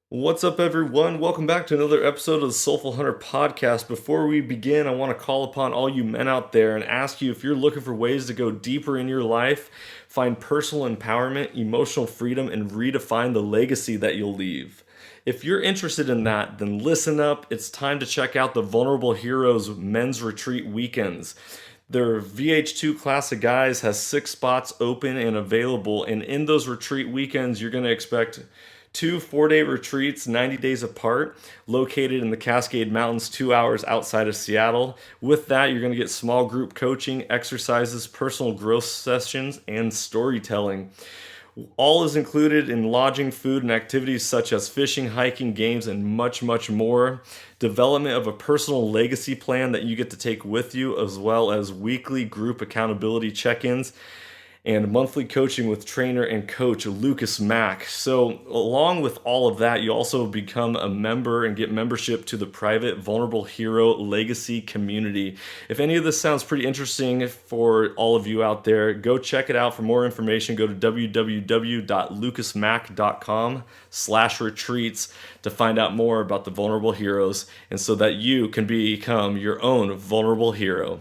What's up, everyone? Welcome back to another episode of the Soulful Hunter podcast. Before we begin, I want to call upon all you men out there and ask you if you're looking for ways to go deeper in your life, find personal empowerment, emotional freedom, and redefine the legacy that you'll leave. If you're interested in that, then listen up. It's time to check out the Vulnerable Heroes Men's Retreat Weekends. Their VH2 class of guys has 6 spots open and available, and in those retreat weekends, you're going to expect two 4-day retreats, 90 days apart, located in the Cascade Mountains, 2 hours outside of Seattle. With that, you're going to get small group coaching, exercises, personal growth sessions, and storytelling. All is included in lodging, food, and activities such as fishing, hiking, games, and much, much more. Development of a personal legacy plan that you get to take with you, as well as weekly group accountability check ins and monthly coaching with trainer and coach Lucas Mack. So, along with all of that, you also become a member and get membership to the private Vulnerable Hero Legacy community. If any of this sounds pretty interesting for all of you out there, go check it out. For more information, go to www.lucasmack.com/retreats to find out more about the Vulnerable Heroes, and so that you can become your own vulnerable hero.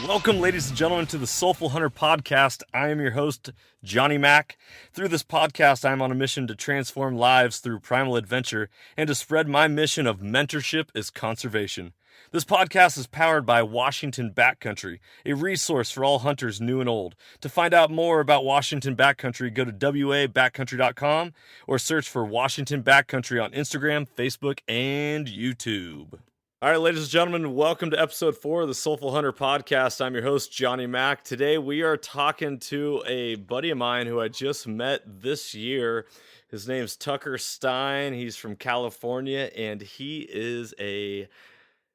Welcome, ladies and gentlemen, to the Soulful Hunter podcast. I am your host, Johnny Mack. Through this podcast, I am on a mission to transform lives through primal adventure and to spread my mission of mentorship is conservation. This podcast is powered by Washington Backcountry, a resource for all hunters new and old. To find out more about Washington Backcountry, go to wabackcountry.com or search for Washington Backcountry on Instagram, Facebook, and YouTube. All right, ladies and gentlemen, welcome to episode 4 of the Soulful Hunter podcast. I'm your host, Johnny Mack. Today, we are talking to a buddy of mine who I just met this year. His name's Tucker Stine. He's from California, and he is a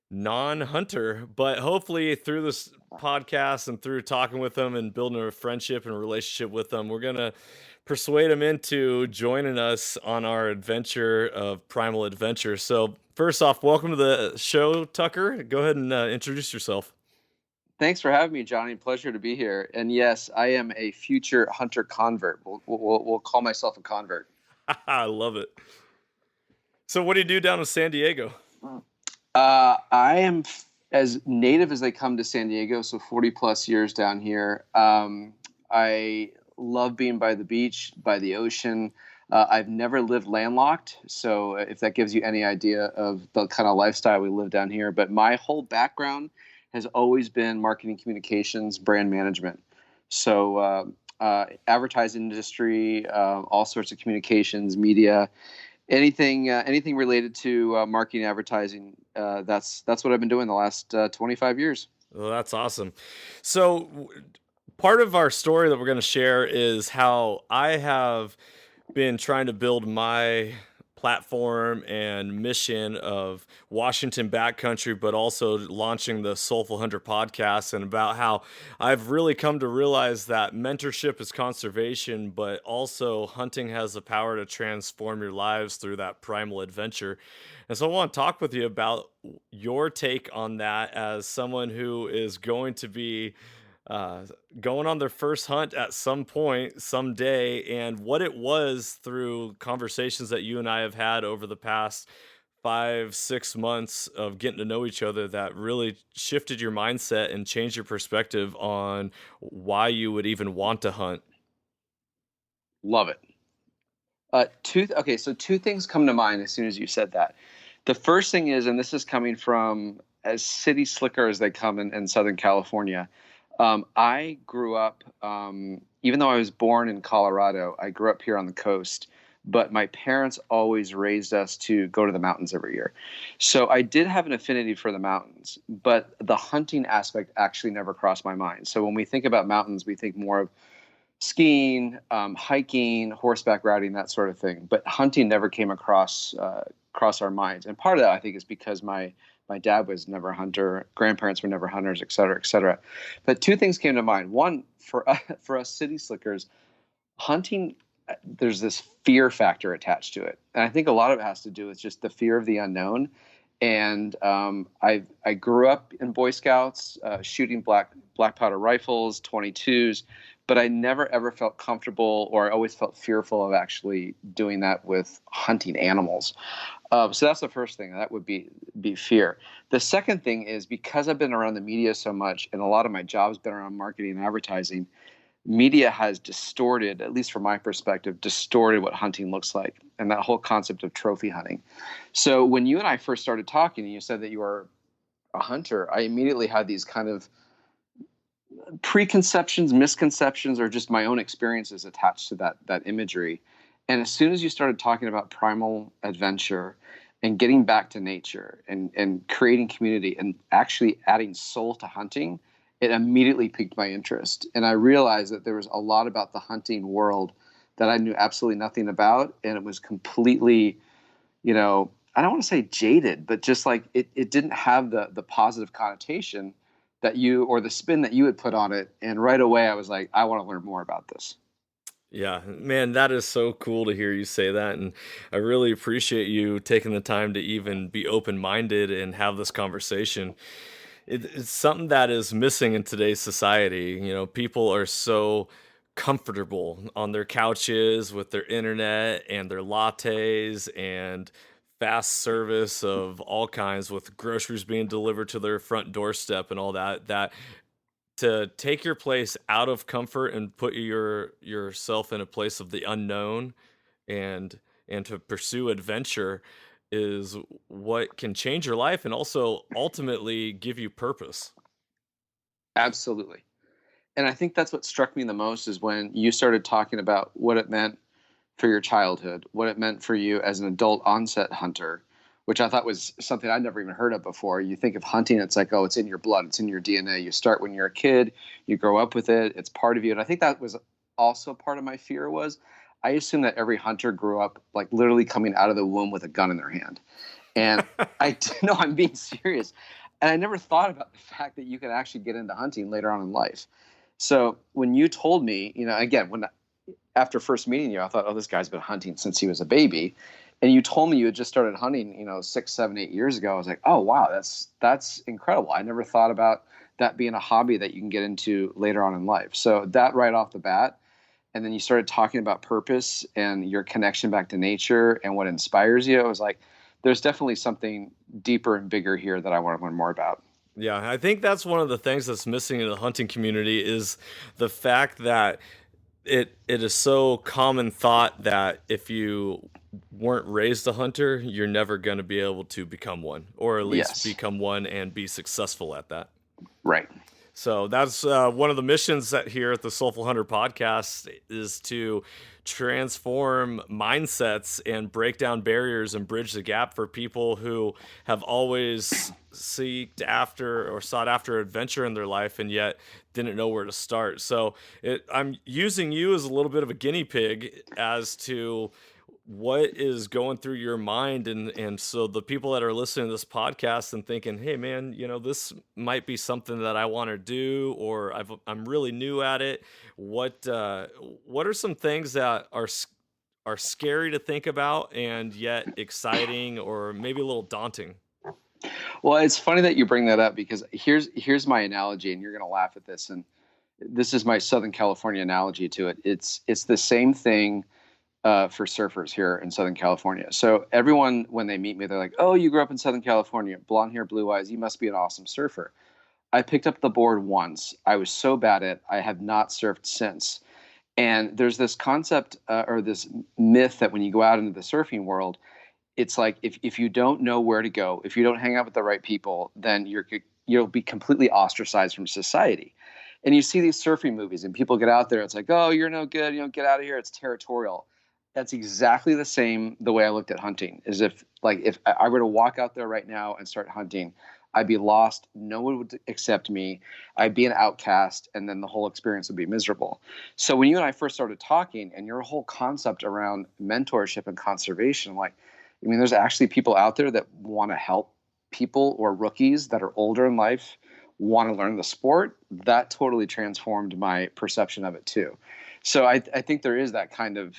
non-hunter. But hopefully, through this podcast and through talking with him and building a friendship and relationship with him, we're going to persuade him into joining us on our adventure of primal adventure. So first off, welcome to the show, Tucker. Go ahead and introduce yourself. Thanks for having me, Johnny. Pleasure to be here. And yes, I am a future hunter convert. We'll call myself a convert. I love it. So what do you do down in San Diego? I am as native as they come to San Diego, so 40 plus years down here. I love being by the beach, by the ocean. I've never lived landlocked, so if that gives you any idea of the kind of lifestyle we live down here. But my whole background has always been marketing communications, brand management. So advertising industry, all sorts of communications, media, anything related to marketing, advertising. That's what I've been doing the last 25 years. Well, that's awesome. So part of our story that we're going to share is how I have been trying to build my platform and mission of Washington Backcountry, but also launching the Soulful Hunter podcast, and about how I've really come to realize that mentorship is conservation, but also hunting has the power to transform your lives through that primal adventure. And so I want to talk with you about your take on that as someone who is going to be going on their first hunt at some point, someday, and what it was through conversations that you and I have had over the past 5-6 months of getting to know each other that really shifted your mindset and changed your perspective on why you would even want to hunt. Love it. So two things come to mind as soon as you said that. The first thing is, and this is coming from as city slicker as they come in Southern California. I grew up, even though I was born in Colorado, I grew up here on the coast, but my parents always raised us to go to the mountains every year. So I did have an affinity for the mountains, but the hunting aspect actually never crossed my mind. So when we think about mountains, we think more of skiing, hiking, horseback riding, that sort of thing. But hunting never came across our minds. And part of that, I think, is because my My dad was never a hunter. Grandparents were never hunters, et cetera, et cetera. But two things came to mind. One, for us city slickers, hunting, there's this fear factor attached to it. And I think a lot of it has to do with just the fear of the unknown. And I grew up in Boy Scouts, shooting black powder rifles, 22s, but I never ever felt comfortable, or I always felt fearful of actually doing that with hunting animals. So that's the first thing. That would be fear. The second thing is, because I've been around the media so much, and a lot of my job's been around marketing and advertising, media has distorted, at least from my perspective, distorted what hunting looks like, and that whole concept of trophy hunting. So when you and I first started talking and you said that you are a hunter, I immediately had these kind of preconceptions, misconceptions, or just my own experiences attached to that imagery. And as soon as you started talking about primal adventure and getting back to nature and creating community and actually adding soul to hunting, it immediately piqued my interest. And I realized that there was a lot about the hunting world that I knew absolutely nothing about. And it was completely, I don't want to say jaded, but just like it didn't have the positive connotation that or the spin that you had put on it. And right away I was like, I want to learn more about this. Yeah, man, that is so cool to hear you say that. And I really appreciate you taking the time to even be open minded and have this conversation. It's something that is missing in today's society. People are so comfortable on their couches with their internet and their lattes and fast service of all kinds, with groceries being delivered to their front doorstep and all that to take your place out of comfort and put yourself in a place of the unknown, and to pursue adventure is what can change your life and also ultimately give you purpose. Absolutely. And I think that's what struck me the most, is when you started talking about what it meant for your childhood, what it meant for you as an adult onset hunter, which I thought was something I'd never even heard of before. You think of hunting, it's like, oh, it's in your blood, it's in your DNA. You start when you're a kid, you grow up with it, it's part of you. And I think that was also part of my fear. Was I assumed that every hunter grew up like literally coming out of the womb with a gun in their hand. And I no, I'm being serious. And I never thought about the fact that you could actually get into hunting later on in life. So when you told me, again, after first meeting you, I thought, oh, this guy's been hunting since he was a baby. And you told me you had just started hunting, 6, 7, 8 years ago. I was like, oh, wow, that's incredible. I never thought about that being a hobby that you can get into later on in life. So that right off the bat. And then you started talking about purpose and your connection back to nature and what inspires you. I was like, there's definitely something deeper and bigger here that I want to learn more about. Yeah, I think that's one of the things that's missing in the hunting community is the fact that it is so common thought that if you weren't raised a hunter, you're never going to be able to become one, or at least Yes. become one and be successful at that. Right. So that's one of the missions that here at the Soulful Hunter podcast is to transform mindsets and break down barriers and bridge the gap for people who have always sought after adventure in their life and yet didn't know where to start. So I'm using you as a little bit of a guinea pig as to what is going through your mind, and so the people that are listening to this podcast and thinking, hey man, this might be something that I want to do, or I'm really new at it. What are some things that are scary to think about and yet exciting, or maybe a little daunting? Well, it's funny that you bring that up, because here's my analogy, and you're going to laugh at this. And this is my Southern California analogy to it. It's the same thing for surfers here in Southern California. So everyone, when they meet me, they're like, "Oh, you grew up in Southern California, blonde hair, blue eyes. You must be an awesome surfer." I picked up the board once. I was so bad at it, I have not surfed since. And there's this concept or this myth that when you go out into the surfing world, it's like if you don't know where to go, if you don't hang out with the right people, then you'll be completely ostracized from society. And you see these surfing movies, and people get out there. It's like, oh, you're no good. Get out of here. It's territorial. That's exactly the way I looked at hunting. Is if I were to walk out there right now and start hunting, I'd be lost. No one would accept me. I'd be an outcast, and then the whole experience would be miserable. So when you and I first started talking, and your whole concept around mentorship and conservation, there's actually people out there that want to help people or rookies that are older in life want to learn the sport, that totally transformed my perception of it too. So I think there is that kind of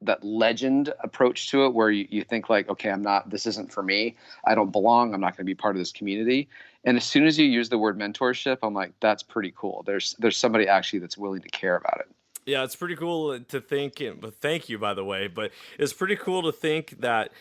that legend approach to it where you think like, okay, this isn't for me. I don't belong. I'm not going to be part of this community. And as soon as you use the word mentorship, I'm like, that's pretty cool. There's somebody actually that's willing to care about it. Yeah, it's pretty cool to think, but thank you, by the way. But it's pretty cool to think that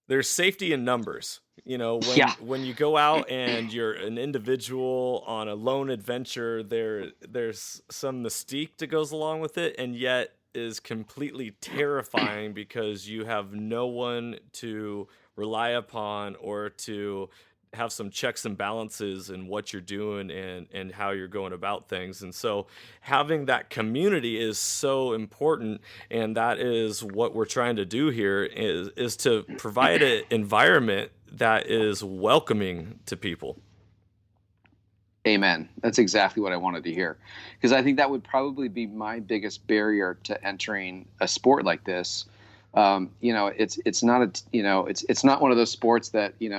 there's safety in numbers. You know, Yeah. when you go out and you're an individual on a lone adventure, there's some mystique that goes along with it, and yet is completely terrifying because you have no one to rely upon or to have some checks and balances in what you're doing and how you're going about things. And so having that community is so important, and that is what we're trying to do here is to provide an environment that is welcoming to people. Amen. That's exactly what I wanted to hear, because I think that would probably be my biggest barrier to entering a sport like this. It's not it's not one of those sports that you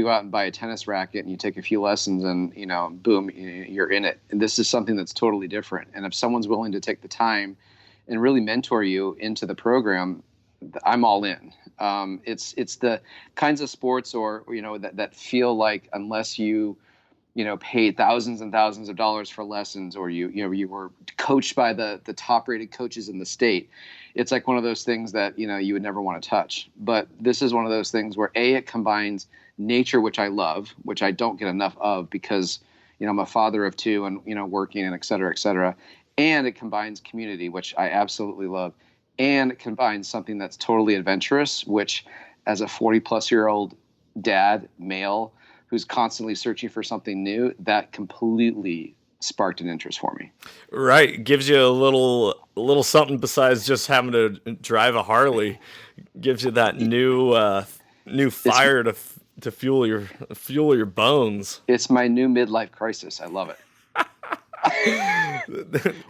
go out and buy a tennis racket and you take a few lessons and boom, you're in it. And this is something that's totally different. And if someone's willing to take the time and really mentor you into the program, I'm all in. It's the kinds of sports or that feel like unless you paid thousands and thousands of dollars for lessons, or you were coached by the top rated coaches in the state. It's like one of those things that, you would never want to touch. But this is one of those things where it combines nature, which I love, which I don't get enough of because, I'm a father of two and, working and et cetera. And it combines community, which I absolutely love. And it combines something that's totally adventurous, which as a 40-plus-year-old dad, male, who's constantly searching for something new, that completely sparked an interest for me. Right, gives you a little something besides just having to drive a Harley. Gives you that new fire to fuel your bones. It's my new midlife crisis. I love it.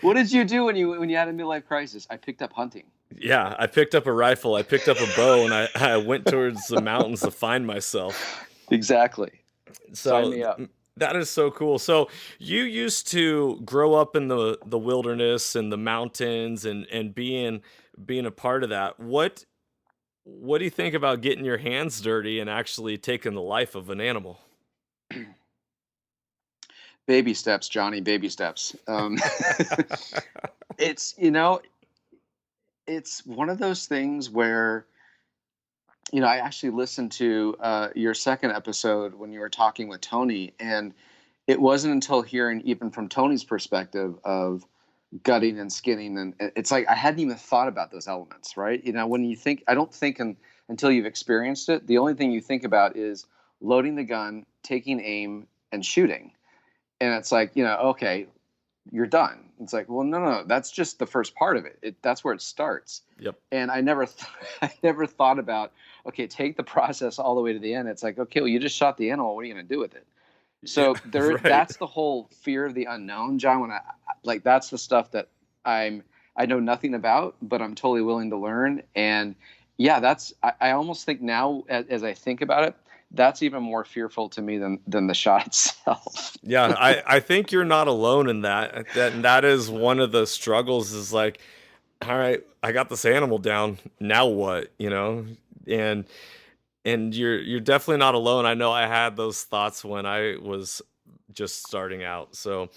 What did you do when you had a midlife crisis? I picked up hunting. Yeah, I picked up a rifle, I picked up a bow, and I went towards the mountains to find myself. Exactly. Sign me So up. that is so cool. So you used to grow up in the wilderness and the mountains and being a part of that. What do you think about getting your hands dirty and actually taking the life of an animal? Baby steps, Johnny. Baby steps. It's it's one of those things where I actually listened to your second episode when you were talking with Tony, and it wasn't until hearing even from Tony's perspective of gutting and skinning, and it's like I hadn't even thought about those elements, right? When you think, I don't think until you've experienced it, the only thing you think about is loading the gun, taking aim, and shooting, and it's like okay, you're done. It's like, well, no, that's just the first part of it. That's where it starts. Yep. And I never thought about, okay, take the process all the way to the end. It's like, okay, well, you just shot the animal. What are you going to do with it? So Right. that's the whole fear of the unknown, John. When that's the stuff that I know nothing about, but I'm totally willing to learn. And yeah, I almost think now as I think about it, that's even more fearful to me than the shot itself. Yeah, I think you're not alone in that. That is one of the struggles is like, all right, I got this animal down. Now what? And you're definitely not alone. I know I had those thoughts when I was just starting out. So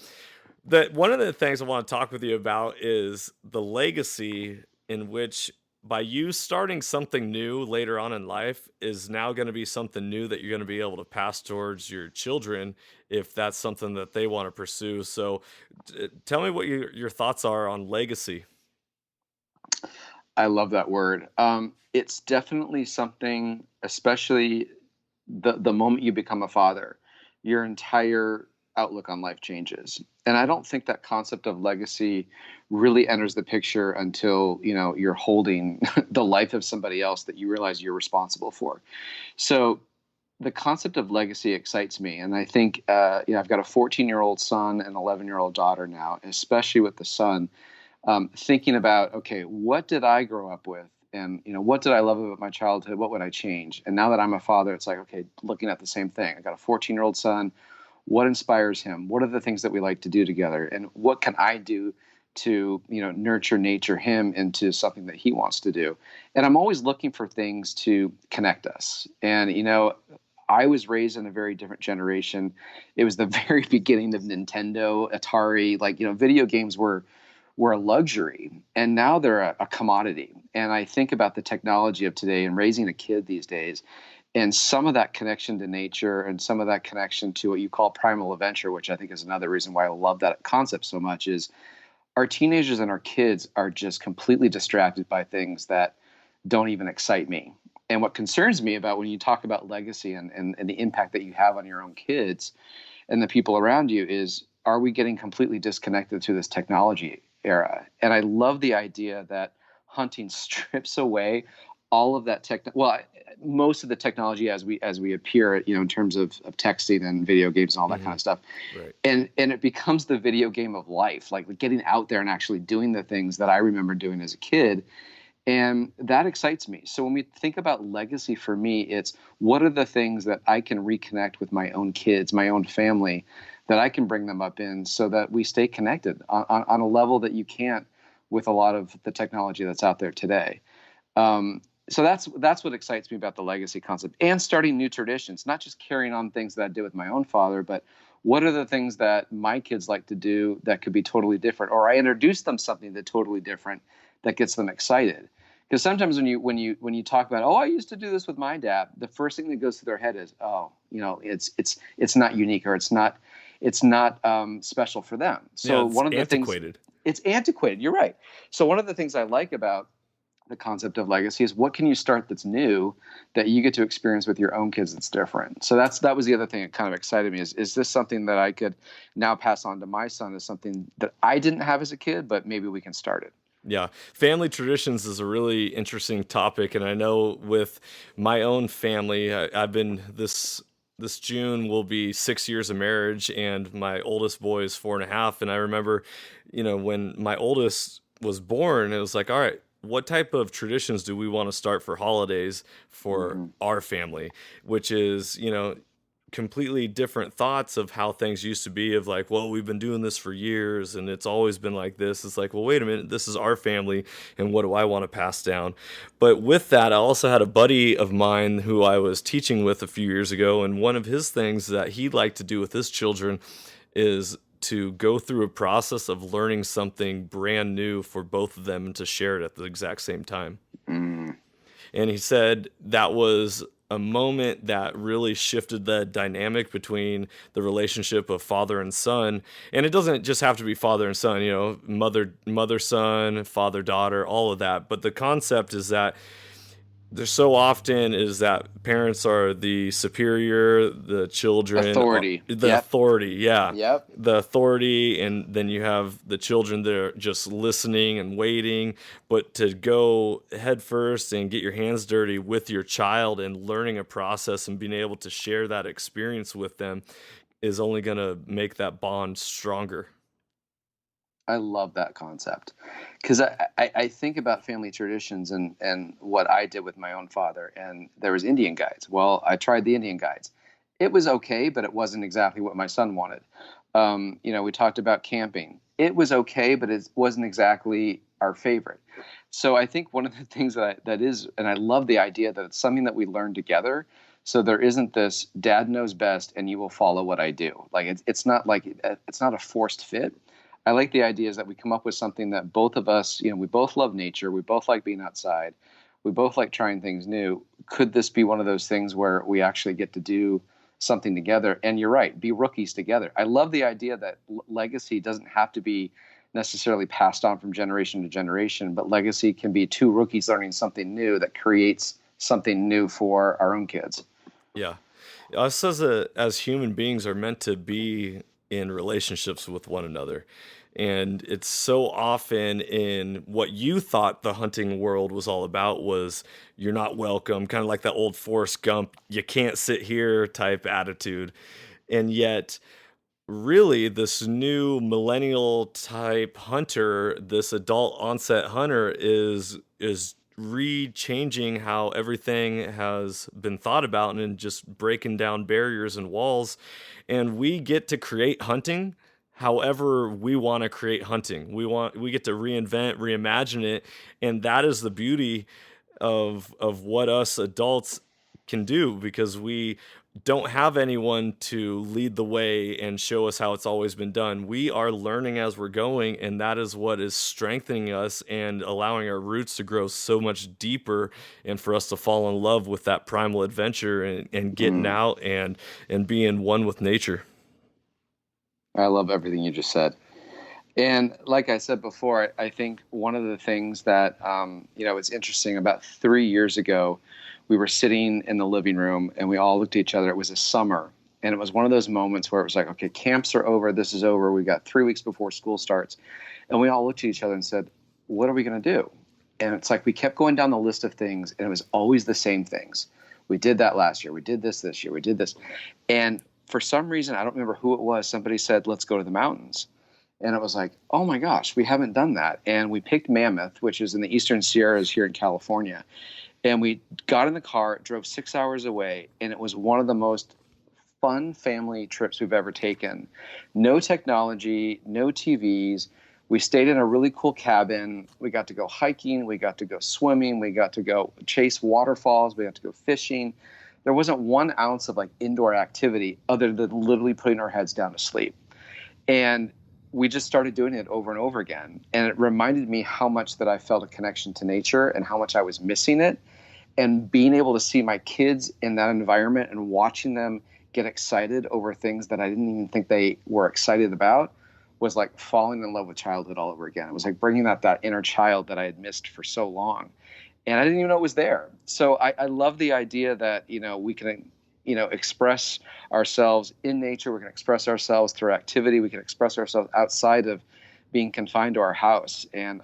that one of the things I want to talk with you about is the legacy in which by you starting something new later on in life is now going to be something new that you're going to be able to pass towards your children if that's something that they want to pursue. So tell me what your thoughts are on legacy. I love that word. It's definitely something, especially the moment you become a father, your entire outlook on life changes. And I don't think that concept of legacy really enters the picture until you're holding the life of somebody else that you realize you're responsible for. So the concept of legacy excites me, and I think I've got a 14-year-old son and 11-year-old daughter now, especially with the son. Thinking about, okay, what did I grow up with And, what did I love about my childhood? What would I change? And now that I'm a father, it's like, okay, looking at the same thing. I got a 14-year-old son. What inspires him? What are the things that we like to do together? And what can I do to, nurture him into something that he wants to do? And I'm always looking for things to connect us. And, I was raised in a very different generation. It was the very beginning of Nintendo, Atari, like, video games were a luxury, and now they're a commodity. And I think about the technology of today and raising a kid these days, and some of that connection to nature and some of that connection to what you call primal adventure, which I think is another reason why I love that concept so much, is our teenagers and our kids are just completely distracted by things that don't even excite me. And what concerns me about when you talk about legacy and the impact that you have on your own kids and the people around you is, are we getting completely disconnected through this technology era? And I love the idea that hunting strips away all of that most of the technology as we appear, in terms of texting and video games and all that kind Hmm. of stuff. Right. And it becomes the video game of life, like getting out there and actually doing the things that I remember doing as a kid. And that excites me. So when we think about legacy, for me, it's what are the things that I can reconnect with my own kids, my own family, that I can bring them up in so that we stay connected on a level that you can't with a lot of the technology that's out there today. So that's what excites me about the legacy concept, and starting new traditions, not just carrying on things that I did with my own father, but what are the things that my kids like to do that could be totally different, or I introduce them something that's totally different that gets them excited. Because sometimes when you talk about, oh, I used to do this with my dad, the first thing that goes through their head is, oh, it's not unique, or it's not special for them. Yeah, So it's one of the things, antiquated. it's antiquated. You're right. So one of the things I like about the concept of legacy is, what can you start that's new that you get to experience with your own kids that's different. So that was the other thing that kind of excited me, is this something that I could now pass on to my son, as something that I didn't have as a kid, but maybe we can start it. Yeah, family traditions is a really interesting topic, and I know with my own family, I've been this June will be 6 years of marriage, and my oldest boy is 4.5. And I remember, when my oldest was born, it was like, all right, what type of traditions do we want to start for holidays for Hmm. our family? Which is, completely different thoughts of how things used to be, of like, well, we've been doing this for years and it's always been like this. It's like, well, wait a minute, this is our family, and what do I want to pass down? But with that, I also had a buddy of mine who I was teaching with a few years ago, and one of his things that he'd like to do with his children is to go through a process of learning something brand new for both of them and to share it at the exact same time. Mm. And he said that was a moment that really shifted the dynamic between the relationship of father and son. And it doesn't just have to be father and son, mother son, father daughter, all of that. But the concept is that there's so often is that parents are the superior, the children are Authority. the Yep. authority, yeah. Yep. The authority, and then you have the children that are just listening and waiting. But to go head first and get your hands dirty with your child and learning a process and being able to share that experience with them is only going to make that bond stronger. I love that concept, because I think about family traditions and what I did with my own father. And there was Indian guides. Well, I tried the Indian guides. It was okay, but it wasn't exactly what my son wanted. We talked about camping. It was okay, but it wasn't exactly our favorite. So I think one of the things that is, and I love the idea that it's something that we learn together. So there isn't this dad knows best and you will follow what I do. Like it's not a forced fit. I like the idea is that we come up with something that both of us, we both love nature. We both like being outside. We both like trying things new. Could this be one of those things where we actually get to do something together? And you're right, be rookies together. I love the idea that legacy doesn't have to be necessarily passed on from generation to generation, but legacy can be two rookies learning something new that creates something new for our own kids. Yeah. Us as human beings are meant to be in relationships with one another. And it's so often in what you thought the hunting world was all about was you're not welcome, kind of like that old Forrest Gump, you can't sit here type attitude. And yet really this new millennial type hunter, this adult onset hunter is re-changing how everything has been thought about and just breaking down barriers and walls. And we get to create hunting however we want to create hunting. We get to reinvent, reimagine it, and that is the beauty of what us adults can do, because we don't have anyone to lead the way and show us how it's always been done. We are learning as we're going, and that is what is strengthening us and allowing our roots to grow so much deeper, and for us to fall in love with that primal adventure and getting Mm. out and being one with nature. I love everything you just said. And like I said before, I think one of the things that, it's interesting. About 3 years ago, we were sitting in the living room and we all looked at each other. It was a summer. And it was one of those moments where it was like, okay, camps are over. This is over. We got 3 weeks before school starts. And we all looked at each other and said, what are we going to do? And it's like we kept going down the list of things, and it was always the same things. We did that last year. We did this year. We did this. And for some reason, I don't remember who it was, somebody said, let's go to the mountains. And it was like, oh my gosh, we haven't done that. And we picked Mammoth, which is in the Eastern Sierras here in California. And we got in the car, drove 6 hours away, and it was one of the most fun family trips we've ever taken. No technology, no TVs. We stayed in a really cool cabin. We got to go hiking. We got to go swimming. We got to go chase waterfalls. We got to go fishing. There wasn't 1 ounce of like indoor activity other than literally putting our heads down to sleep. And we just started doing it over and over again. And it reminded me how much that I felt a connection to nature and how much I was missing it. And being able to see my kids in that environment and watching them get excited over things that I didn't even think they were excited about was like falling in love with childhood all over again. It was like bringing that inner child that I had missed for so long. And I didn't even know it was there. So I love the idea that, we can, express ourselves in nature. We can express ourselves through activity. We can express ourselves outside of being confined to our house. And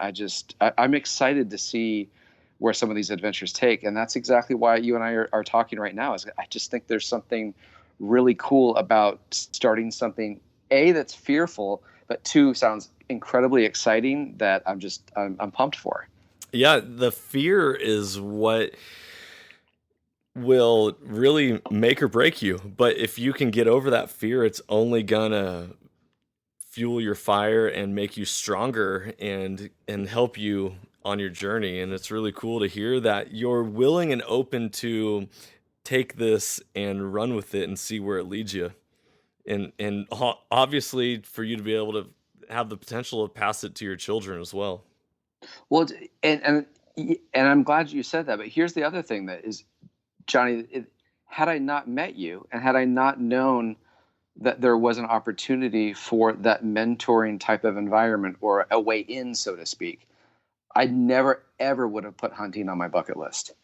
I'm excited to see where some of these adventures take. And that's exactly why you and I are talking right now. Is I just think there's something really cool about starting something, A, that's fearful, but 2, sounds incredibly exciting, that I'm pumped for. Yeah, the fear is what will really make or break you. But if you can get over that fear, it's only gonna fuel your fire and make you stronger and help you on your journey. And it's really cool to hear that you're willing and open to take this and run with it and see where it leads you. And obviously for you to be able to have the potential to pass it to your children as well. Well, and I'm glad you said that. But here's the other thing that is, Johnny, had I not met you and had I not known that there was an opportunity for that mentoring type of environment, or a way in, so to speak, I never, ever would have put hunting on my bucket list.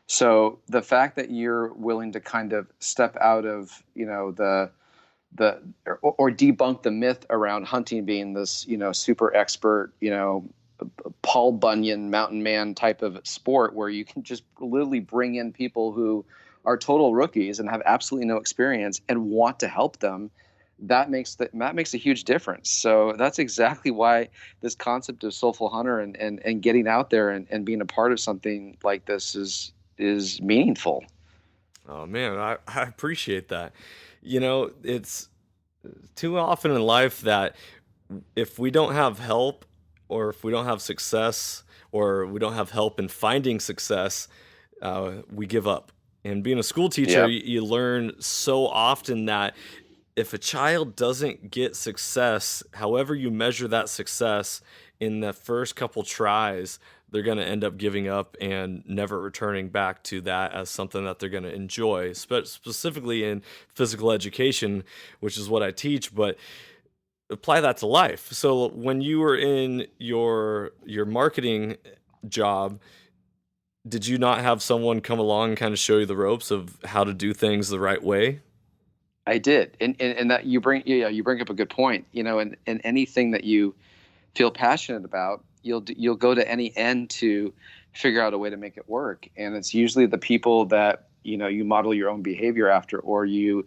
So the fact that you're willing to kind of step out of, or debunk the myth around hunting being this, super expert, Paul Bunyan mountain man type of sport, where you can just literally bring in people who are total rookies and have absolutely no experience and want to help them, that makes a huge difference. So that's exactly why this concept of Soulful Hunter and getting out there and being a part of something like this is meaningful. Oh man, I appreciate that. It's too often in life that if we don't have help, or if we don't have success, or we don't have help in finding success, we give up. And being a school teacher, Yep. you learn so often that if a child doesn't get success, however you measure that success in the first couple tries, they're going to end up giving up and never returning back to that as something that they're going to enjoy, specifically in physical education, which is what I teach. But apply that to life. So when you were in your marketing job, did you not have someone come along and kind of show you the ropes of how to do things the right way? I did. And that you bring up a good point, and anything that you feel passionate about, you'll go to any end to figure out a way to make it work. And it's usually the people that, you model your own behavior after, or you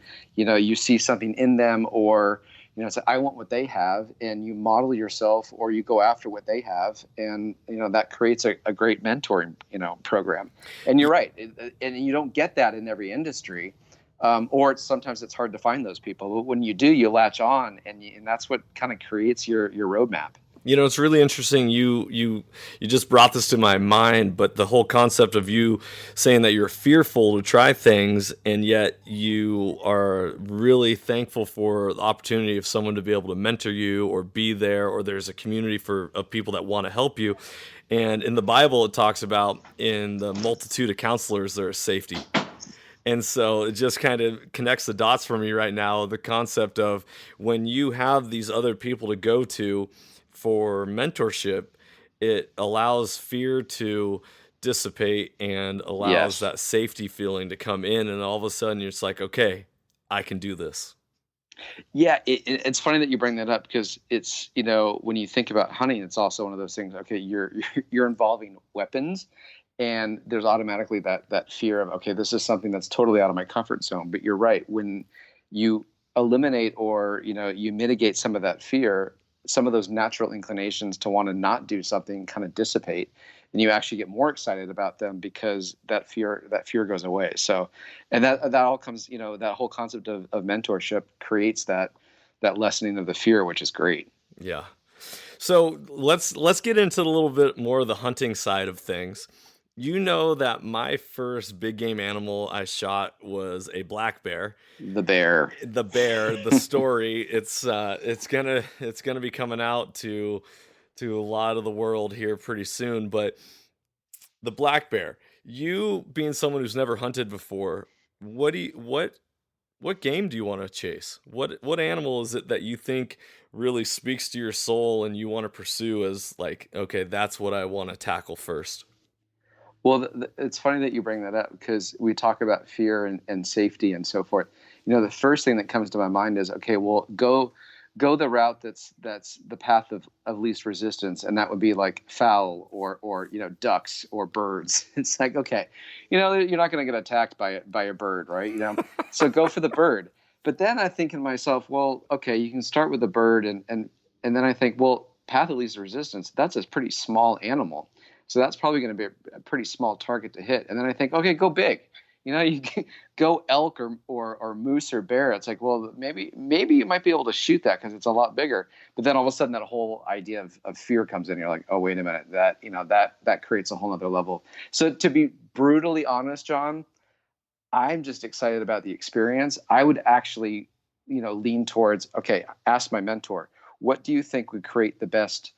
see something in them, or It's like, I want what they have, and you model yourself or you go after what they have, and that creates a great mentoring program. And you're right, and you don't get that in every industry, or sometimes it's hard to find those people. But when you do, you latch on, and that's what kind of creates your roadmap. It's really interesting. You just brought this to my mind, but the whole concept of you saying that you're fearful to try things, and yet you are really thankful for the opportunity of someone to be able to mentor you or be there, or there's a community of people that want to help you. And in the Bible, it talks about in the multitude of counselors, there is safety. And so it just kind of connects the dots for me right now. The concept of when you have these other people to go to for mentorship, it allows fear to dissipate and allows Yes. that safety feeling to come in. And all of a sudden, you're just like, okay, I can do this. Yeah, it's funny that you bring that up, because it's when you think about hunting, it's also one of those things. Okay, you're involving weapons, and there's automatically that fear of, okay, this is something that's totally out of my comfort zone. But you're right, when you eliminate or you mitigate some of that fear, some of those natural inclinations to want to not do something kind of dissipate, and you actually get more excited about them because that fear goes away. So, and that all comes, that whole concept of mentorship creates that lessening of the fear, which is great. Yeah. So let's get into a little bit more of the hunting side of things. You know that my first big game animal I shot was a black bear. The bear. The bear, the story, it's gonna be coming out to a lot of the world here pretty soon. But the black bear, you being someone who's never hunted before, what game do you want to chase? What animal is it that you think really speaks to your soul and you want to pursue as like, okay, that's what I want to tackle first? Well, it's funny that you bring that up, because we talk about fear and safety and so forth. The first thing that comes to my mind is, okay, well, go the route that's the path of least resistance, and that would be like fowl or ducks or birds. It's like, okay, you're not going to get attacked by a bird, right? So go for the bird. But then I think in myself, well, okay, you can start with the bird, and then I think, well, path of least resistance, that's a pretty small animal. So that's probably going to be a pretty small target to hit. And then I think, okay, go big. You can go elk or moose or bear. It's like, well, maybe you might be able to shoot that because it's a lot bigger. But then all of a sudden, that whole idea of fear comes in. You're like, oh, wait a minute, that creates a whole other level. So to be brutally honest, John, I'm just excited about the experience. I would actually, lean towards, okay, ask my mentor, what do you think would create the best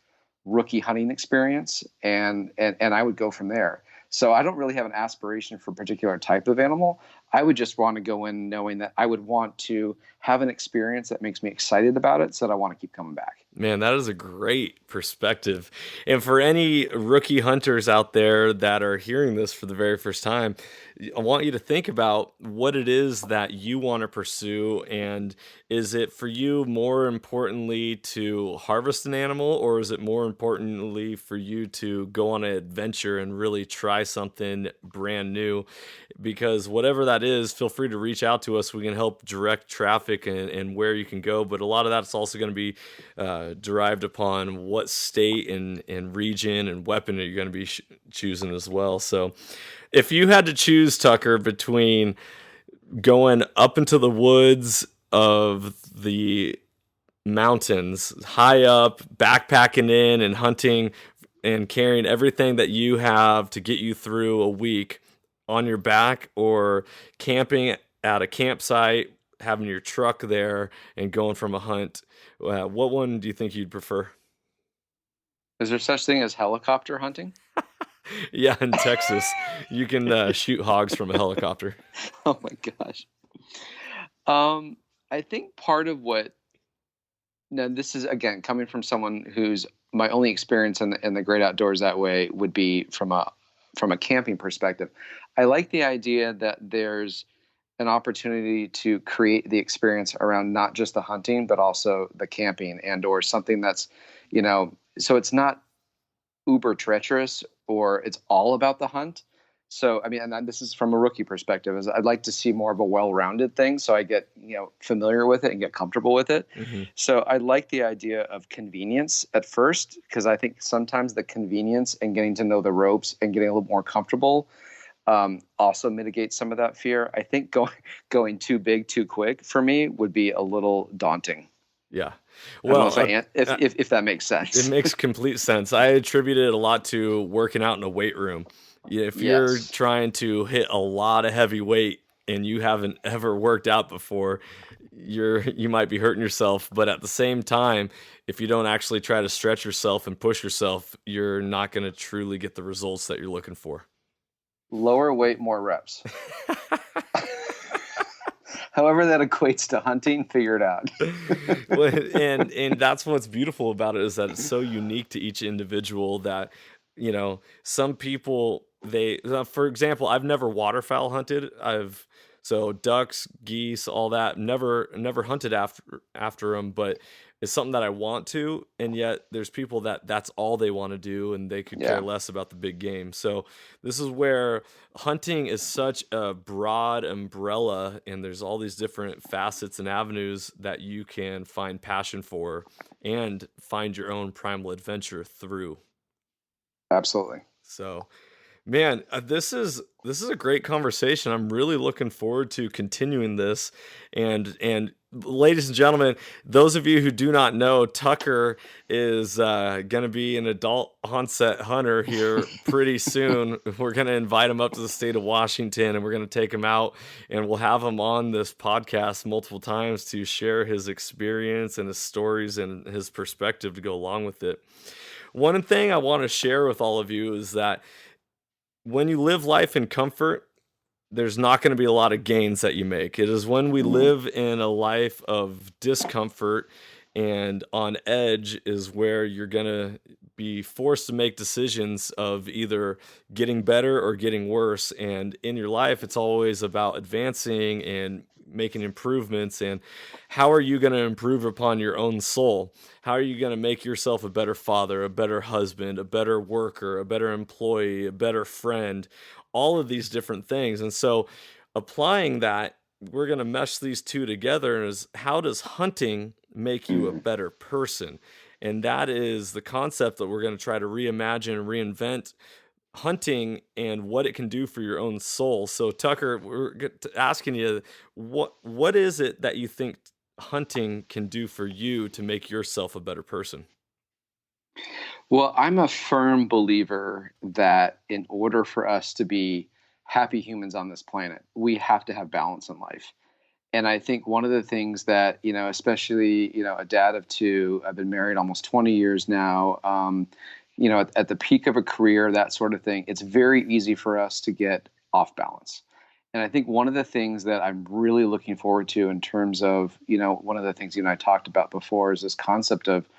rookie hunting experience? And I would go from there. So I don't really have an aspiration for a particular type of animal. I would just want to go in knowing that I would want to have an experience that makes me excited about it, so that I want to keep coming back. Man, that is a great perspective. And for any rookie hunters out there that are hearing this for the very first time, I want you to think about what it is that you want to pursue. And is it for you more importantly to harvest an animal, or is it more importantly for you to go on an adventure and really try something brand new? Because whatever that is, feel free to reach out to us. We can help direct traffic and where you can go. But a lot of that's also going to be derived upon what state and region and weapon are you going to be choosing as well. So if you had to choose, Tucker, between going up into the woods of the mountains, high up, backpacking in and hunting and carrying everything that you have to get you through a week on your back, or camping at a campsite, having your truck there and going from a hunt, what one do you think you'd prefer? Is there such thing as helicopter hunting? Yeah, in Texas, you can shoot hogs from a helicopter. Oh my gosh. I think part of what, now this is again coming from someone who's, my only experience in the great outdoors that way would be from a camping perspective. I like the idea that there's an opportunity to create the experience around not just the hunting, but also the camping and or something that's, so it's not uber treacherous or it's all about the hunt. So, I mean, and this is from a rookie perspective, is I'd like to see more of a well-rounded thing, so I get, familiar with it and get comfortable with it. Hmm. So I like the idea of convenience at first, because I think sometimes the convenience and getting to know the ropes and getting a little more comfortable also mitigates some of that fear. I think going too big too quick for me would be a little daunting. Yeah. I don't know Well, if if that makes it sense. makes complete sense. I attribute it a lot to working out in a weight room. If you're Yes. trying to hit a lot of heavy weight and you haven't ever worked out before, you might be hurting yourself. But at the same time, if you don't actually try to stretch yourself and push yourself, you're not going to truly get the results that you're looking for. Lower weight, more reps. However that equates to hunting, figure it out. Well, and that's what's beautiful about it, is that it's so unique to each individual that, some people, for example, I've never waterfowl hunted. So ducks, geese, all that, never hunted after them, but it's something that I want to, and yet there's people that's all they want to do, and they could care Yeah, less about the big game. So this is where hunting is such a broad umbrella, and there's all these different facets and avenues that you can find passion for and find your own primal adventure through. absolutely. So, man, this is a great conversation. I'm really looking forward to continuing this. And ladies and gentlemen, those of you who do not know, Tucker is going to be an adult onset hunter here pretty soon. We're going to invite him up to the state of Washington, and we're going to take him out, and we'll have him on this podcast multiple times to share his experience and his stories and his perspective to go along with it. One thing I want to share with all of you is that when you live life in comfort, there's not going to be a lot of gains that you make. It is when we Mhm. live in a life of discomfort and on edge is where you're going to be forced to make decisions of either getting better or getting worse. And in your life, it's always about advancing and making improvements. And how are you going to improve upon your own soul? How are you going to make yourself a better father, a better husband, a better worker, a better employee, a better friend? All of these different things. And so applying that, we're going to mesh these two together. And is, how does hunting make you a better person? And that is the concept that we're going to try to reimagine and reinvent hunting and what it can do for your own soul. So Tucker, asking you, what is it that you think hunting can do for you to make yourself a better person? Well, I'm a firm believer that in order for us to be happy humans on this planet, we have to have balance in life. And I think one of the things that, especially, a dad of two, I've been married almost 20 years now, at the peak of a career, that sort of thing, it's very easy for us to get off balance. And I think one of the things that I'm really looking forward to in terms of, one of the things you and I talked about before is this concept of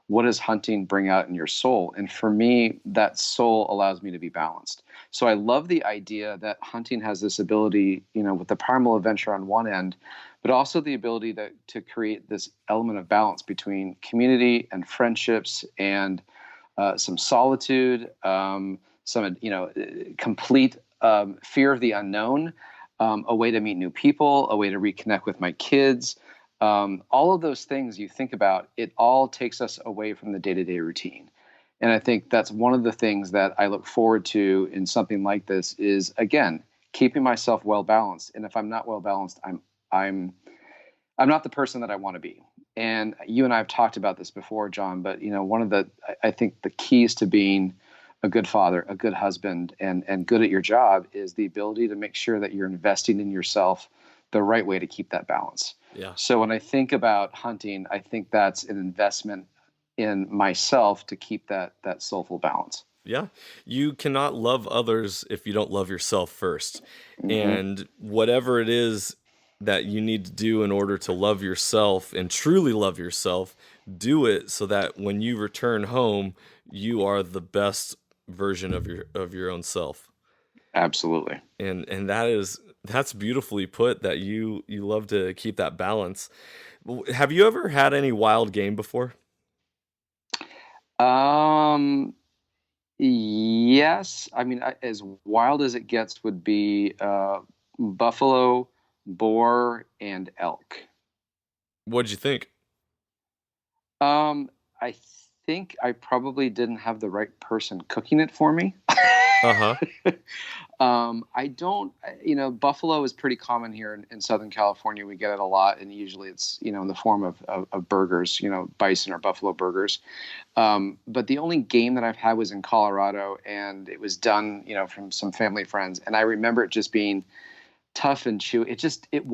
what does hunting bring out in your soul? And for me, that soul allows me to be balanced. So I love the idea that hunting has this ability, with the primal adventure on one end, but also the ability to create this element of balance between community and friendships and some solitude, some, complete fear of the unknown, a way to meet new people, a way to reconnect with my kids. All of those things you think about, it all takes us away from the day-to-day routine. And I think that's one of the things that I look forward to in something like this is, again, keeping myself well balanced. And if I'm not well balanced, I'm I'm not the person that I want to be. And you and I have talked about this before, John, but one of I think the keys to being a good father, a good husband, and good at your job is the ability to make sure that you're investing in yourself the right way to keep that balance. Yeah. So when I think about hunting, I think that's an investment in myself to keep that soulful balance. Yeah. You cannot love others if you don't love yourself first. Hmm. And whatever it is that you need to do in order to love yourself and truly love yourself, do it so that when you return home, you are the best version of your own self. Absolutely. And that's beautifully put, that you love to keep that balance. Have you ever had any wild game before? Um, Yes, I mean, as wild as it gets would be buffalo, boar, and elk. What'd you think? Um, I think I probably didn't have the right person cooking it for me. Uh-huh. I don't, buffalo is pretty common here in Southern California. We get it a lot, and usually it's, in the form of burgers, bison or buffalo burgers. But the only game that I've had was in Colorado, and it was done, from some family friends. And I remember it just being tough and chewy. It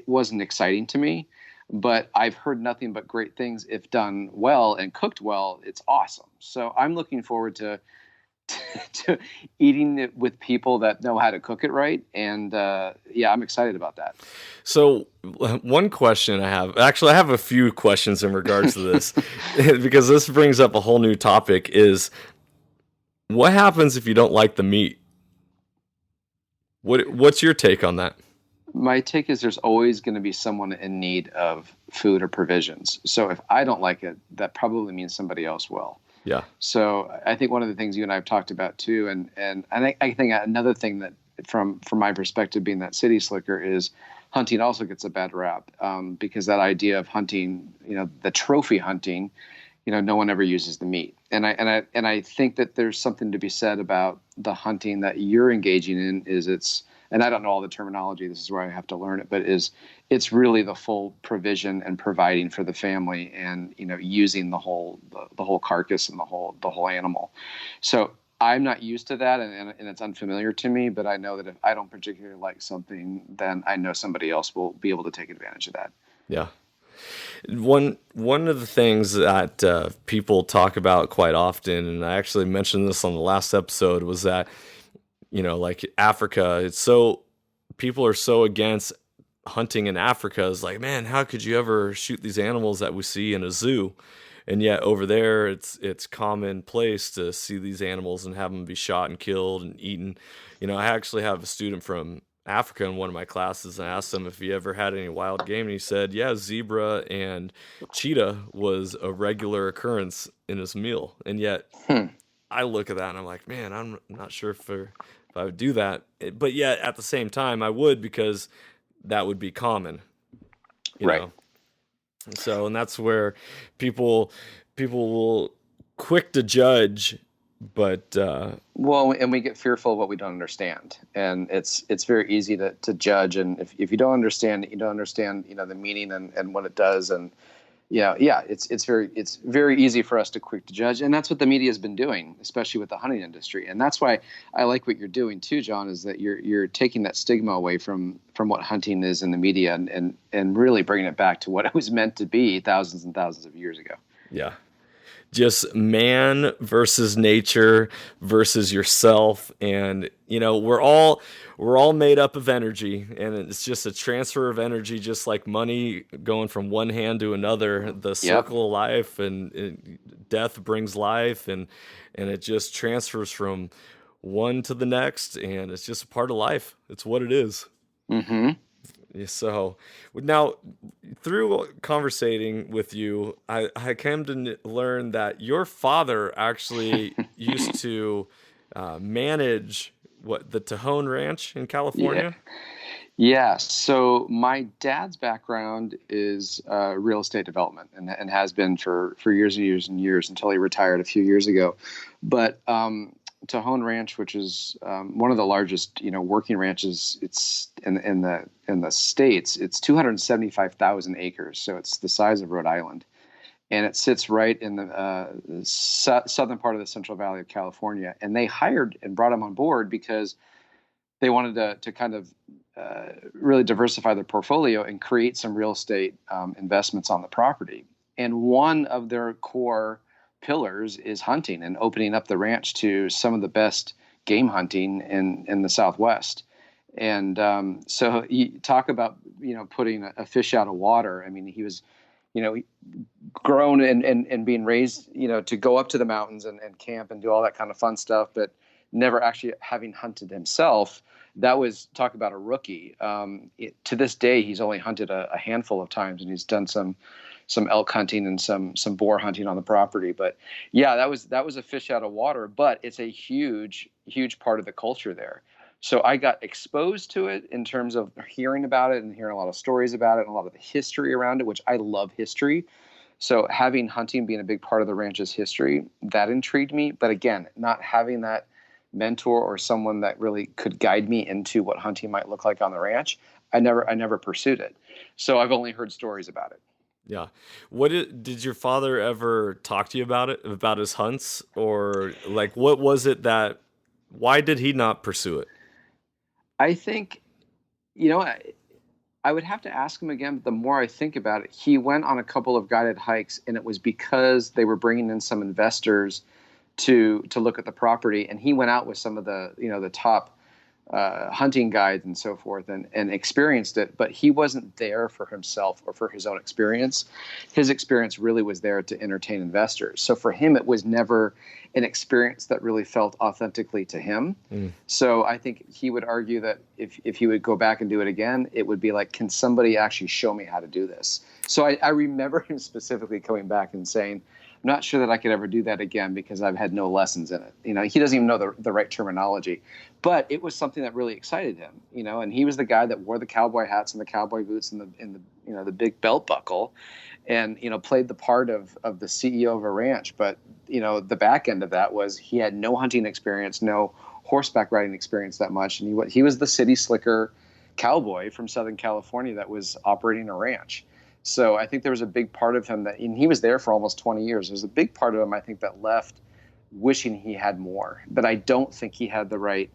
wasn't exciting to me. But I've heard nothing but great things. If done well and cooked well, it's awesome. So I'm looking forward to to eating it with people that know how to cook it right. And yeah, I'm excited about that. So, one question I have, actually, I have a few questions in regards to this, because this brings up a whole new topic is what happens if you don't like the meat? What's your take on that? My take is there's always going to be someone in need of food or provisions. So if I don't like it, that probably means somebody else will. Yeah. So I think one of the things you and I have talked about too, and I think another thing that from my perspective, being that city slicker, is hunting also gets a bad rap, because that idea of hunting, the trophy hunting, no one ever uses the meat, and I think that there's something to be said about the hunting that you're engaging in. And I don't know all the terminology. This is where I have to learn it, but it's really the full provision and providing for the family, and using the whole carcass and the whole animal. So I'm not used to that, and it's unfamiliar to me. But I know that if I don't particularly like something, then I know somebody else will be able to take advantage of that. Yeah. One of the things that people talk about quite often, and I actually mentioned this on the last episode, was that like Africa, people are so against hunting in Africa. It's like, man, how could you ever shoot these animals that we see in a zoo? And yet over there, it's commonplace to see these animals and have them be shot and killed and eaten. I actually have a student from Africa in one of my classes, and I asked him if he ever had any wild game, and he said, yeah, zebra and cheetah was a regular occurrence in his meal. And yet Hmm. I look at that and I'm like, man, I'm not sure if I would do that. But yet at the same time, I would, because that would be common, you Right. know. So, and that's where people people will quick to judge, but Well, and we get fearful of what we don't understand, and it's very easy to judge. And if you don't understand it, you don't understand the meaning and what it does. And yeah, it's very easy for us to quick to judge, and that's what the media has been doing, especially with the hunting industry. And that's why I like what you're doing too, John, is that you're taking that stigma away from what hunting is in the media, and really bringing it back to what it was meant to be thousands and thousands of years ago. yeah, just man versus nature versus yourself. And we're all made up of energy, and it's just a transfer of energy, just like money going from one hand to another, the Yep. circle of life. And death brings life, and it just transfers from one to the next, and it's just a part of life. It's what it is. Mm-hmm. Yeah. So now, through conversating with you, I came to learn that your father actually used to manage the Tejon Ranch in Yeah. California. Yeah. So my dad's background is real estate development, and has been for years and years and years, until he retired a few years ago. But Tejon Ranch, which is one of the largest, working ranches, it's in the states. It's 275,000 acres, so it's the size of Rhode Island, and it sits right in the southern part of the Central Valley of California. And they hired and brought him on board because they wanted to kind of really diversify their portfolio and create some real estate investments on the property. And one of their core pillars is hunting, and opening up the ranch to some of the best game hunting in the Southwest. And so you talk about putting a fish out of water. I mean, he was grown and being raised to go up to the mountains and camp and do all that kind of fun stuff, but never actually having hunted himself. That was, talk about a rookie. To this day, he's only hunted a handful of times, and he's done some some elk hunting and some boar hunting on the property. But yeah, that was a fish out of water, but it's a huge part of the culture there. So I got exposed to it in terms of hearing about it and hearing a lot of stories about it and a lot of the history around it, which I love history. So having hunting being a big part of the ranch's history, that intrigued me. But again, not having that mentor or someone that really could guide me into what hunting might look like on the ranch, I never pursued it. So I've only heard stories about it. Yeah. Did your father ever talk to you about it, about his hunts, or like what was it that why did he not pursue it? I think, you know, I would have to ask him again, but the more I think about it, he went on a couple of guided hikes, and it was because they were bringing in some investors to look at the property, and he went out with some of the top hunting guides and so forth, and experienced it. But he wasn't there for himself or for his own experience. His experience really was there to entertain investors. So for him, it was never an experience that really felt authentically to him. So I think he would argue that if he would go back and do it again, it would be like, can somebody actually show me how to do this? So I remember him specifically coming back and saying, I'm not sure that I could ever do that again because I've had no lessons in it. He doesn't even know the right terminology, but it was something that really excited him, and he was the guy that wore the cowboy hats and the cowboy boots and the big belt buckle, and, played the part of the CEO of a ranch. But, the back end of that was he had no hunting experience, no horseback riding experience that much. And he was the city slicker cowboy from Southern California that was operating a ranch. So I think there was a big part of him and he was there for almost 20 years. There's a big part of him, I think, that left wishing he had more. But I don't think he had the right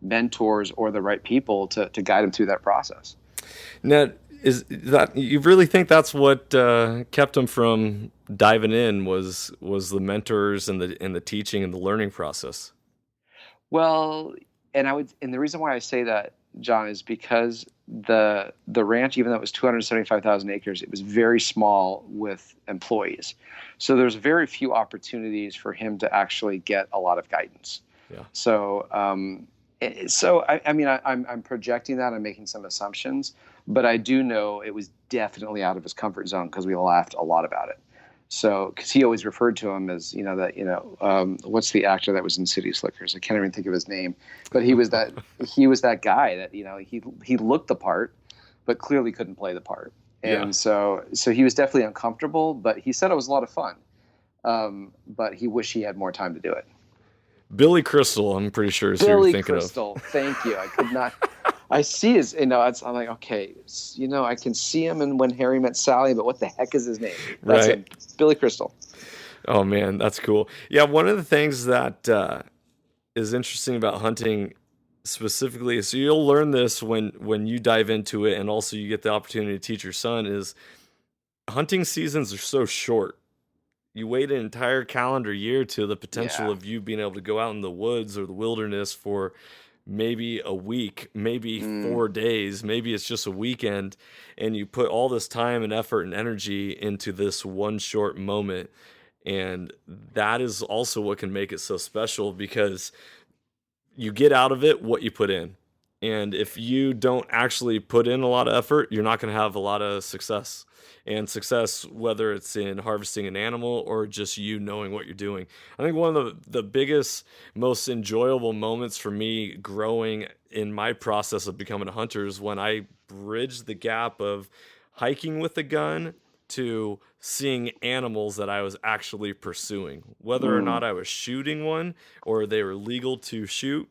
mentors or the right people to guide him through that process. Now, is that you really think that's what kept him from diving in was the mentors and the teaching and the learning process? Well, and the reason why I say that, John, is because the ranch, even though it was 275,000 acres, it was very small with employees. So there's very few opportunities for him to actually get a lot of guidance. Yeah. So, I'm projecting that. I'm making some assumptions, but I do know it was definitely out of his comfort zone because we laughed a lot about it. So, because he always referred to him as, what's the actor that was in City Slickers? I can't even think of his name, but he was that guy that, he looked the part, but clearly couldn't play the part. And so he was definitely uncomfortable, but he said it was a lot of fun. But he wished he had more time to do it. Billy Crystal, I'm pretty sure is who you're thinking Crystal, of. Thank you. I could not. I see his. I'm like, okay. I can see him in When Harry Met Sally, but what the heck is his name? That's right. him, Billy Crystal. Oh man, that's cool. Yeah, one of the things that is interesting about hunting specifically, so you'll learn this when you dive into it, and also you get the opportunity to teach your son, is hunting seasons are so short. You wait an entire calendar year to the potential of you being able to go out in the woods or the wilderness for maybe a week, maybe 4 days, maybe it's just a weekend, and you put all this time and effort and energy into this one short moment. And that is also what can make it so special, because you get out of it what you put in. And if you don't actually put in a lot of effort, you're not going to have a lot of success. And success, whether it's in harvesting an animal or just you knowing what you're doing. I think one of the biggest, most enjoyable moments for me growing in my process of becoming a hunter is when I bridged the gap of hiking with a gun to seeing animals that I was actually pursuing. Whether or not I was shooting one or they were legal to shoot,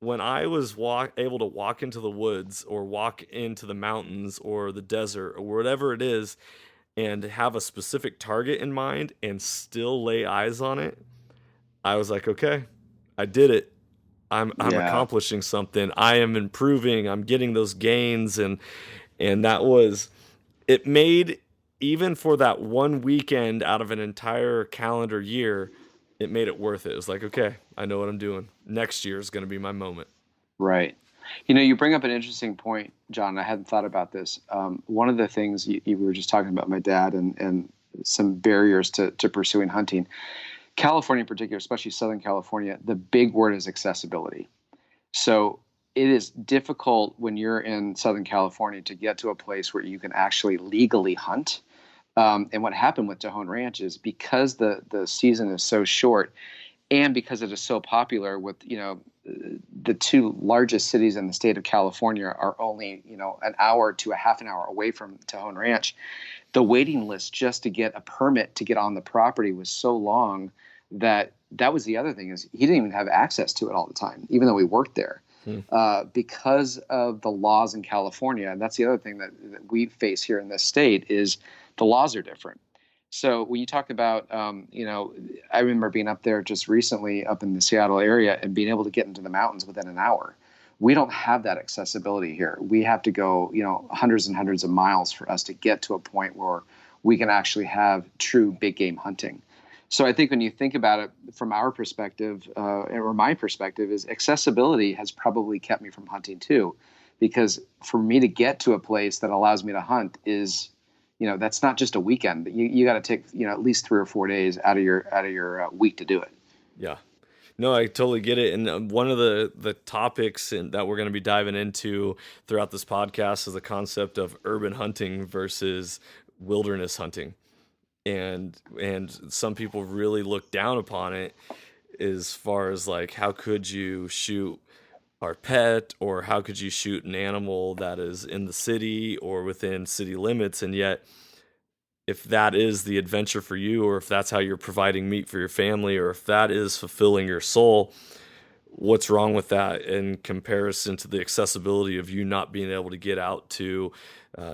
when I was able to walk into the woods or walk into the mountains or the desert or whatever it is and have a specific target in mind and still lay eyes on it, I was like, okay, I did it. I'm accomplishing something. I am improving. I'm getting those gains. And it made, even for that one weekend out of an entire calendar year, it made it worth it. It was like, okay, I know what I'm doing. Next year is going to be my moment. Right. You bring up an interesting point, John. I hadn't thought about this. One of the things we were just talking about my dad and some barriers to pursuing hunting. California in particular, especially Southern California, the big word is accessibility. So it is difficult when you're in Southern California to get to a place where you can actually legally hunt. And what happened with Tejon Ranch is because the season is so short, and because it is so popular with, the two largest cities in the state of California are only, an hour to a half an hour away from Tejon Ranch, the waiting list just to get a permit to get on the property was so long that was the other thing, is he didn't even have access to it all the time, even though he worked there. Because of the laws in California. And that's the other thing that we face here in this state, is the laws are different. So when you talk about, I remember being up there just recently up in the Seattle area and being able to get into the mountains within an hour. We don't have that accessibility here. We have to go, hundreds and hundreds of miles for us to get to a point where we can actually have true big game hunting. So I think when you think about it from our perspective, or my perspective, is accessibility has probably kept me from hunting too, because for me to get to a place that allows me to hunt is, that's not just a weekend. You got to take, at least 3 or 4 days out of your week to do it. Yeah. No, I totally get it. And one of the topics that we're going to be diving into throughout this podcast is the concept of urban hunting versus wilderness hunting. And some people really look down upon it as far as like, how could you shoot our pet, or how could you shoot an animal that is in the city or within city limits? And yet, if that is the adventure for you, or if that's how you're providing meat for your family, or if that is fulfilling your soul, what's wrong with that in comparison to the accessibility of you not being able to get out to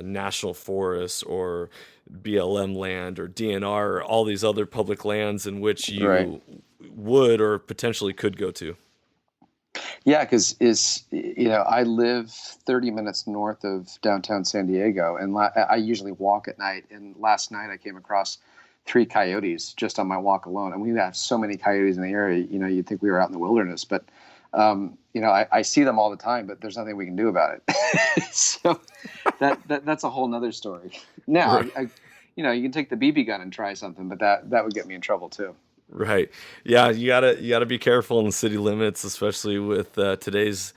national forests or BLM land or DNR or all these other public lands in which you Right. would or potentially could go to? Yeah, because I live 30 minutes north of downtown San Diego, and I usually walk at night. And last night I came across 3 coyotes just on my walk alone, and we have so many coyotes in the area. You'd think we were out in the wilderness, but I see them all the time, but there's nothing we can do about it. So that's a whole nother story. Now, Right. you can take the BB gun and try something, but that would get me in trouble too. Right. Yeah, you gotta be careful in the city limits, especially with today's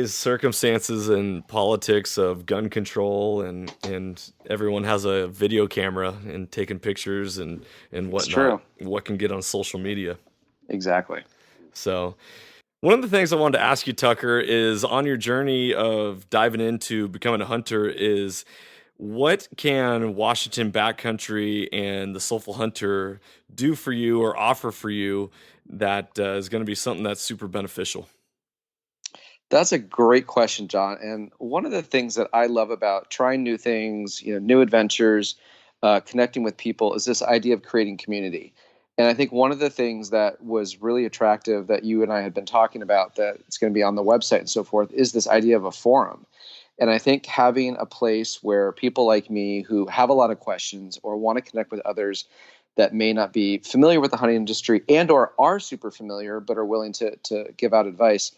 circumstances and politics of gun control, and everyone has a video camera and taking pictures and It's whatnot. true. What can get on social media. Exactly. So one of the things I wanted to ask you, Tucker, is on your journey of diving into becoming a hunter, is what can Washington backcountry and the Soulful Hunter do for you or offer for you that is going to be something that's super beneficial? That's a great question, John. And one of the things that I love about trying new things, new adventures, connecting with people, is this idea of creating community. And I think one of the things that was really attractive that you and I had been talking about, that it's going to be on the website and so forth, is this idea of a forum. And I think having a place where people like me who have a lot of questions or want to connect with others that may not be familiar with the hunting industry and or are super familiar but are willing to give out advice,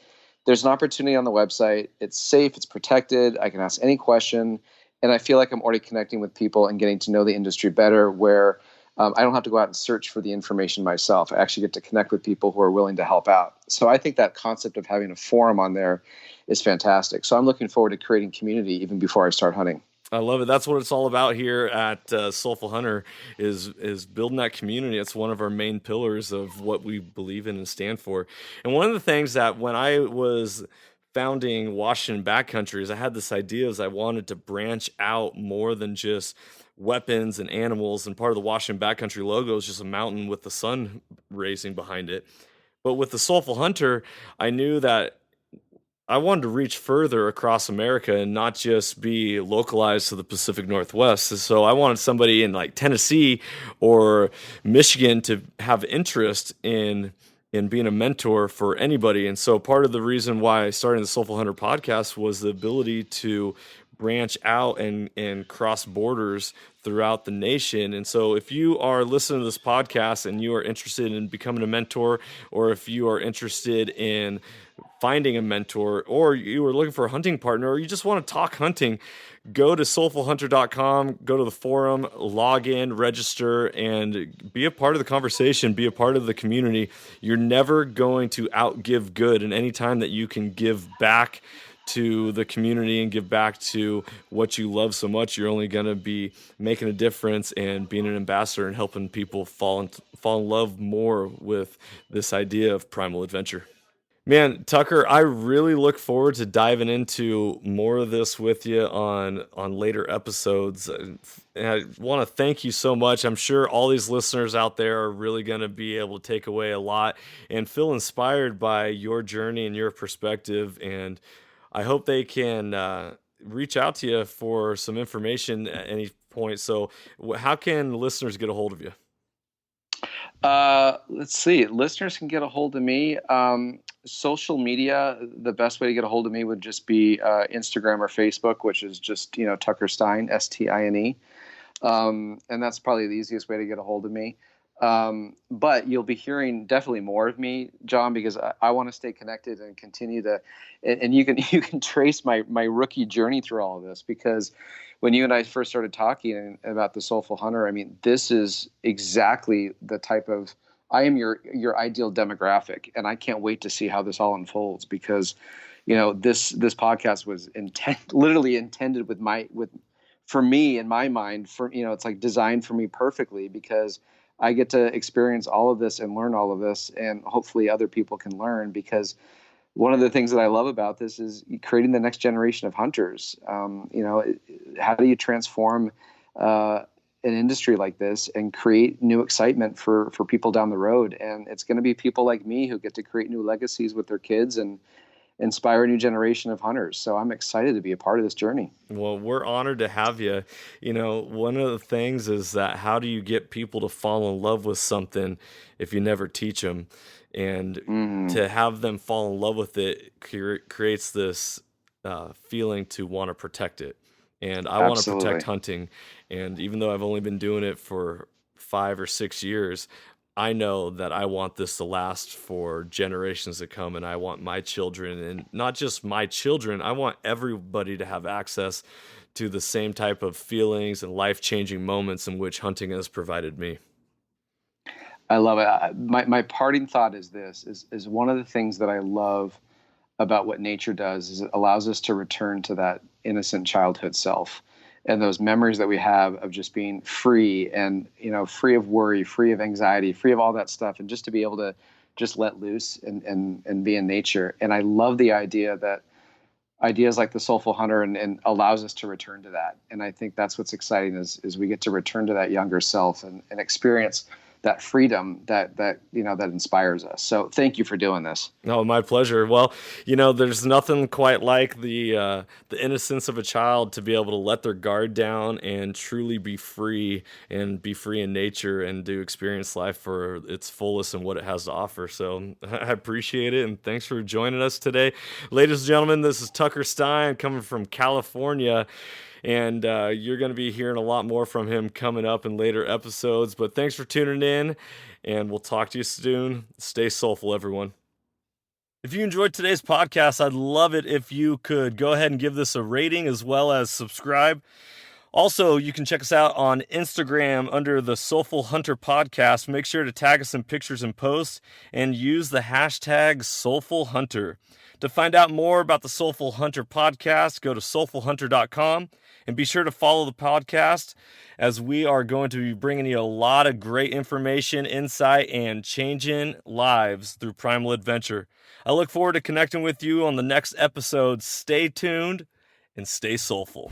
there's an opportunity on the website. It's safe, it's protected. I can ask any question. And I feel like I'm already connecting with people and getting to know the industry better, where I don't have to go out and search for the information myself. I actually get to connect with people who are willing to help out. So I think that concept of having a forum on there is fantastic. So I'm looking forward to creating community even before I start hunting. I love it. That's what it's all about here at Soulful Hunter, is building that community. It's one of our main pillars of what we believe in and stand for. And one of the things that when I was founding Washington Backcountry is I had this idea is I wanted to branch out more than just weapons and animals. And part of the Washington Backcountry logo is just a mountain with the sun raising behind it. But with the Soulful Hunter, I knew that I wanted to reach further across America and not just be localized to the Pacific Northwest. So I wanted somebody in like Tennessee or Michigan to have interest in being a mentor for anybody. And so part of the reason why I started the Soulful Hunter podcast was the ability to branch out and cross borders throughout the nation. And so if you are listening to this podcast and you are interested in becoming a mentor, or if you are interested in finding a mentor, or you are looking for a hunting partner, or you just want to talk hunting, go to soulfulhunter.com, go to the forum, log in, register, and be a part of the conversation, be a part of the community. You're never going to outgive good, and any time that you can give back to the community and give back to what you love so much, you're only going to be making a difference and being an ambassador and helping people fall in love more with this idea of primal adventure. Man, Tucker, I really look forward to diving into more of this with you on later episodes. And I want to thank you so much. I'm sure all these listeners out there are really going to be able to take away a lot and feel inspired by your journey and your perspective. And I hope they can reach out to you for some information at any point. So, how can listeners get a hold of you? Let's see. Listeners can get a hold of me. Social media, the best way to get a hold of me would just be Instagram or Facebook, which is just, Tucker Stine, Stine. And that's probably the easiest way to get a hold of me. But you'll be hearing definitely more of me, John, because I want to stay connected and continue to, and you can trace my rookie journey through all of this, because when you and I first started talking about the Soulful Hunter, I mean, this is exactly the type of, I am your ideal demographic, and I can't wait to see how this all unfolds, because, this podcast was literally intended for me in my mind, it's like designed for me perfectly, because I get to experience all of this and learn all of this, and hopefully other people can learn, because one of the things that I love about this is creating the next generation of hunters. How do you transform an industry like this and create new excitement for people down the road? And it's going to be people like me who get to create new legacies with their kids and inspire a new generation of hunters. So I'm excited to be a part of this journey. Well, we're honored to have you. One of the things is that how do you get people to fall in love with something if you never teach them? And to have them fall in love with it creates this feeling to want to protect it. And I want to protect hunting. And even though I've only been doing it for 5 or 6 years, I know that I want this to last for generations to come, and I want my children, and not just my children, I want everybody to have access to the same type of feelings and life-changing moments in which hunting has provided me. I love it. My parting thought is this, is one of the things that I love about what nature does is it allows us to return to that innocent childhood self and those memories that we have of just being free and, free of worry, free of anxiety, free of all that stuff, and just to be able to just let loose and be in nature. And I love the idea that ideas like the Soulful Hunter and allows us to return to that. And I think that's what's exciting is we get to return to that younger self and experience that freedom that inspires us. So thank you for doing this. Oh, my pleasure. Well, there's nothing quite like the innocence of a child to be able to let their guard down and truly be free in nature and to experience life for its fullest and what it has to offer. So I appreciate it. And thanks for joining us today. Ladies and gentlemen, this is Tucker Stine coming from California. And you're going to be hearing a lot more from him coming up in later episodes. But thanks for tuning in, and we'll talk to you soon. Stay soulful, everyone. If you enjoyed today's podcast, I'd love it if you could go ahead and give this a rating as well as subscribe. Also, you can check us out on Instagram under the Soulful Hunter Podcast. Make sure to tag us in pictures and posts and use the hashtag Soulful Hunter. To find out more about the Soulful Hunter Podcast, go to soulfulhunter.com and be sure to follow the podcast as we are going to be bringing you a lot of great information, insight, and changing lives through primal adventure. I look forward to connecting with you on the next episode. Stay tuned and stay soulful.